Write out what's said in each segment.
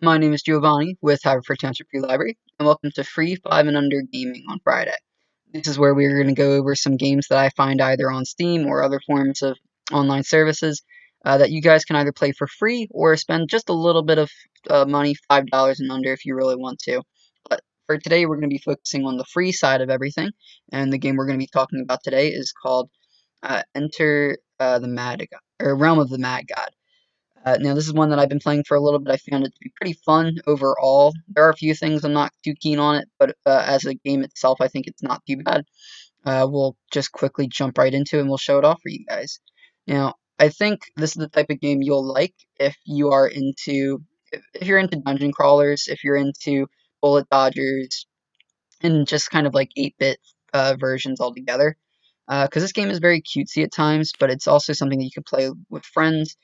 My name is Giovanni with Haverford Township Free Library, and welcome to Free 5 and Under Gaming on Friday. This is where we're going to go over some games that I find either on Steam or other forms of online services that you guys can either play for free or spend just a little bit of money, $5 and under if you really want to. But for today, we're going to be focusing on the free side of everything, and the game we're going to be talking about today is called Enter the Mad God, or Realm of the Mad God. Now, this is one that I've been playing for a little bit. I found it to be pretty fun overall. There are a few things I'm not too keen on it, but as a game itself, I think it's not too bad. We'll just quickly jump right into it and we'll show it off for you guys. Now, I think this is the type of game you'll like if you are into if you're into dungeon crawlers, if you're into bullet dodgers, and just kind of like 8-bit versions altogether. Because this game is very cutesy at times, but it's also something that you can play with friends.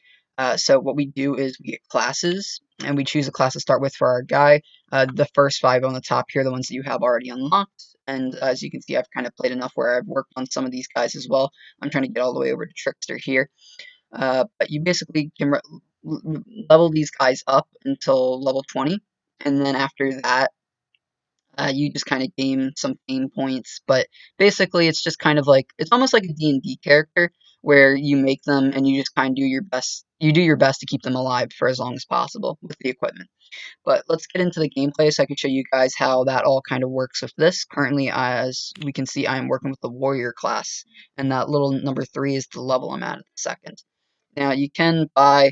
So what we do is we get classes, and we choose a class to start with for our guy. The first 5 on the top here, the ones that you have already unlocked. And as you can see, I've kind of played enough where I've worked on some of these guys as well. I'm trying to get all the way over to Trickster here. But you basically can level these guys up until level 20. And then after that, you just kind of gain some fame points, but basically it's just kind of like it's almost like a D&D character where you make them and you just kind of do your best. You do your best to keep them alive for as long as possible with the equipment. But let's get into the gameplay so I can show you guys how that all kind of works with this. Currently, as we can see, I am working with the warrior class, and that little number 3 is the level I'm at the second. Now you can buy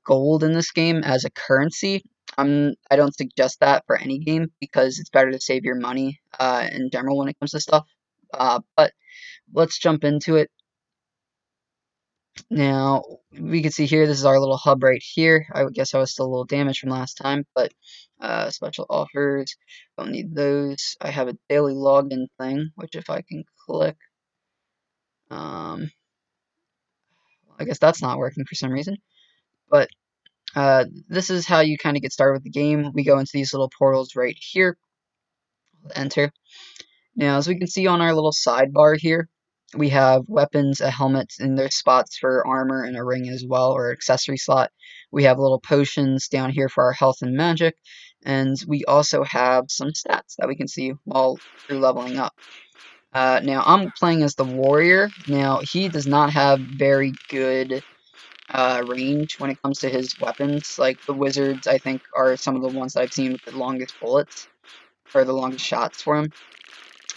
gold in this game as a currency. I don't suggest that for any game because it's better to save your money in general when it comes to stuff. But let's jump into it. Now, we can see here, this is our little hub right here. I guess I was still a little damaged from last time, but special offers, don't need those. I have a daily login thing, which if I can click, um, I guess that's not working for some reason. But this is how you kind of get started with the game. We go into these little portals right here. Enter. Now, as we can see on our little sidebar here, we have weapons, a helmet, and there's spots for armor and a ring as well, or accessory slot. We have little potions down here for our health and magic, and we also have some stats that we can see while through leveling up. Now, I'm playing as the warrior. Now, he does not have very good range when it comes to his weapons. Like the wizards, I think, are some of the ones that I've seen with the longest bullets or the longest shots for him.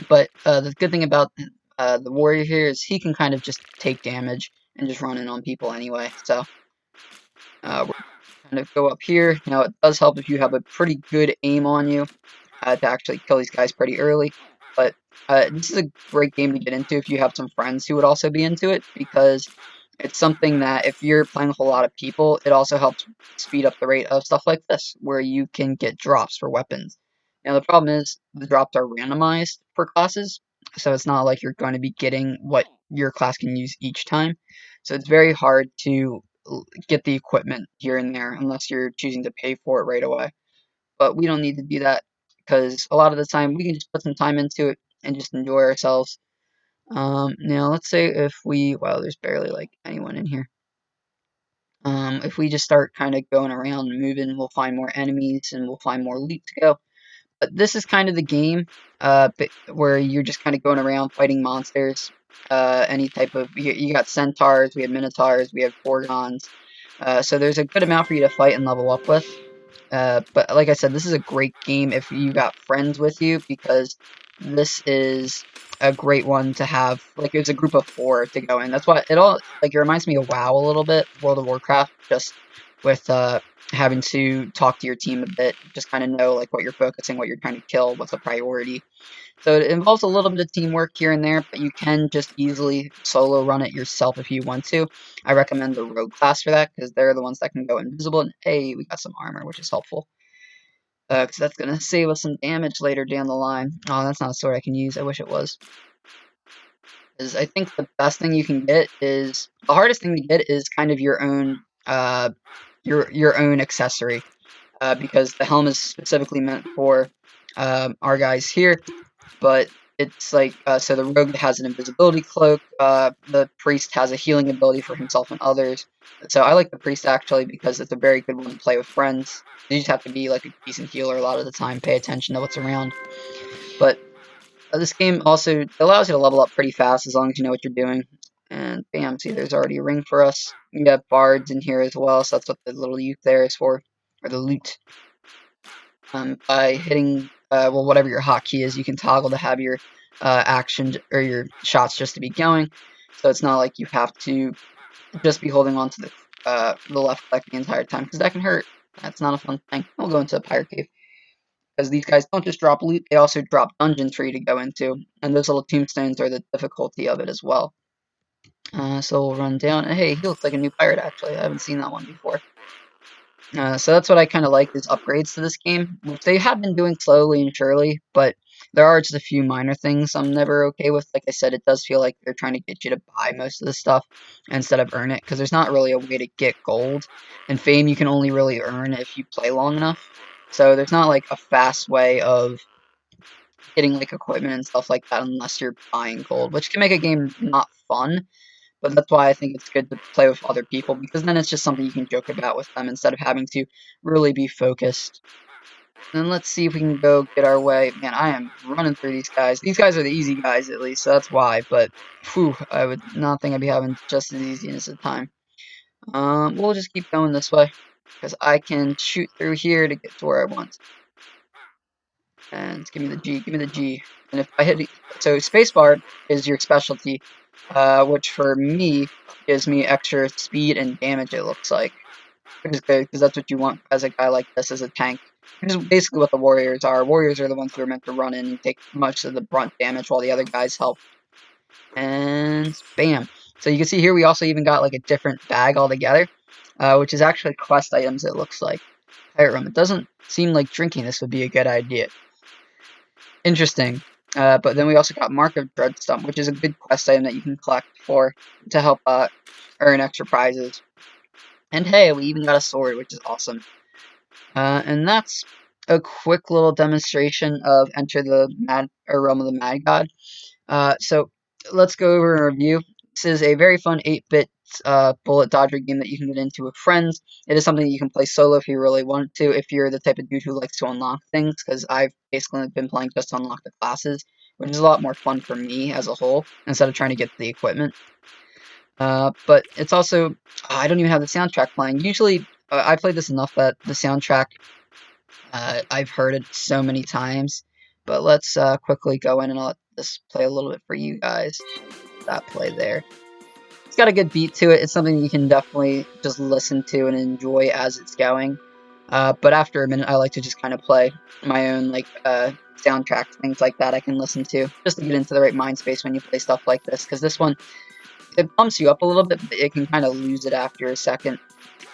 But the good thing about the warrior here is he can kind of just take damage and just run in on people anyway. So we're kind of go up here. Now it does help if you have a pretty good aim on you to actually kill these guys pretty early. But this is a great game to get into if you have some friends who would also be into it because it's something that if you're playing with a lot of people, it also helps speed up the rate of stuff like this, where you can get drops for weapons. Now, the problem is the drops are randomized for classes, so it's not like you're going to be getting what your class can use each time. So it's very hard to get the equipment here and there unless you're choosing to pay for it right away. But we don't need to do that because a lot of the time we can just put some time into it and just enjoy ourselves. Now let's say if we, wow, there's barely like anyone in here. If we just start kind of going around and moving, we'll find more enemies and we'll find more loot to go. But this is kind of the game, where you're just kind of going around fighting monsters. Any type of, you got centaurs, we have minotaurs, we have gorgons. So there's a good amount for you to fight and level up with. But like I said, this is a great game if you got friends with you because this is a great one to have. Like, it's a group of 4 to go in. That's why it all, like, it reminds me of WoW a little bit, World of Warcraft, just with having to talk to your team a bit, just kind of know like what you're focusing, what you're trying to kill, what's a priority. So it involves a little bit of teamwork here and there, but you can just easily solo run it yourself if you want to. I recommend the rogue class for that because they're the ones that can go invisible. And hey, we got some armor, which is helpful because that's gonna save us some damage later down the line. Oh, that's not a sword I can use. I wish it was. Because I think the best thing you can get is the hardest thing to get is kind of your own your own accessory. Because the helm is specifically meant for our guys here, but it's like, so the rogue has an invisibility cloak, the priest has a healing ability for himself and others. So I like the priest actually because it's a very good one to play with friends. You just have to be like a decent healer a lot of the time, pay attention to what's around. But this game also allows you to level up pretty fast as long as you know what you're doing. And bam, see, there's already a ring for us. We got bards in here as well, so that's what the little loot there is for, or the loot. By hitting, well, whatever your hotkey is, you can toggle to have your actions or your shots just to be going. So it's not like you have to just be holding on to the left click the entire time, because that can hurt. That's not a fun thing. We'll go into a pirate cave, because these guys don't just drop loot, they also drop dungeons for you to go into, and those little tombstones are the difficulty of it as well. So we'll run down, and hey, he looks like a new pirate actually, I haven't seen that one before. So that's what I kind of like, is upgrades to this game, which they have been doing slowly and surely, but there are just a few minor things I'm never okay with. Like I said, it does feel like they're trying to get you to buy most of the stuff instead of earn it, because there's not really a way to get gold. And fame you can only really earn if you play long enough. So there's not like a fast way of getting like equipment and stuff like that unless you're buying gold, which can make a game not fun. But that's why I think it's good to play with other people, because then it's just something you can joke about with them instead of having to really be focused. And let's see if we can go get our way. Man, I am running through these guys. These guys are the easy guys, at least, so that's why. But, whew, I would not think I'd be having just as easy as the time. We'll just keep going this way, because I can shoot through here to get to where I want. And give me the G, give me the G. And if I hit, so spacebar is your specialty, which for me gives me extra speed and damage, it looks like. Which is good, because that's what you want as a guy like this, as a tank. Which is basically what the warriors are. Warriors are the ones who are meant to run in and take much of the brunt damage while the other guys help. And bam. So you can see here we also even got like a different bag altogether, which is actually quest items, it looks like. Pirate room. It doesn't seem like drinking this would be a good idea. Interesting. But then we also got Mark of Dreadstump, which is a good quest item that you can collect for to help earn extra prizes. And hey, we even got a sword, which is awesome. And that's a quick little demonstration of Enter the Realm of the Mad God. So let's go over a review. This is a very fun 8-bit bullet dodger game that you can get into with friends. It is something you can play solo if you really want to, if you're the type of dude who likes to unlock things, because I've basically been playing just to unlock the classes, which is a lot more fun for me as a whole, instead of trying to get the equipment. But it's also, I don't even have the soundtrack playing. Usually, I played this enough that the soundtrack, I've heard it so many times. But let's quickly go in and let this play a little bit for you guys. That play there. It's got a good beat to it. It's something you can definitely just listen to and enjoy as it's going. But after a minute, I like to just kind of play my own like soundtracks, things like that I can listen to, just to get into the right mind space when you play stuff like this. Because this one, it pumps you up a little bit, but it can kind of lose it after a second.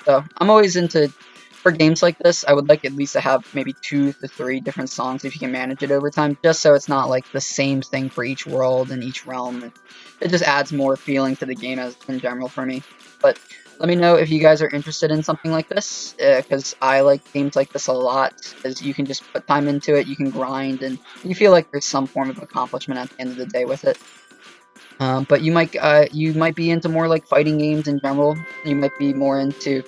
So I'm always into, for games like this, I would like at least to have maybe 2 to 3 different songs if you can manage it over time, just so it's not like the same thing for each world and each realm. It just adds more feeling to the game as in general for me. But let me know if you guys are interested in something like this, because I like games like this a lot, because you can just put time into it, you can grind, and you feel like there's some form of accomplishment at the end of the day with it. But you might be into more like fighting games in general. You might be more into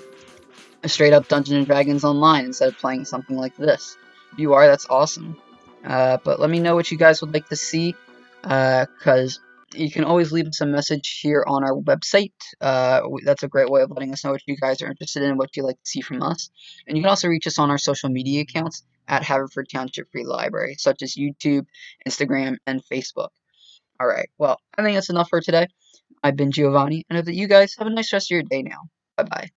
a straight up Dungeons and Dragons online instead of playing something like this. If you are, that's awesome. But let me know what you guys would like to see, because you can always leave us a message here on our website. That's a great way of letting us know what you guys are interested in, what you like to see from us. And you can also reach us on our social media accounts at Haverford Township Free Library, such as YouTube, Instagram, and Facebook. Alright, well, I think that's enough for today. I've been Giovanni, and hope that you guys have a nice rest of your day now. Bye-bye.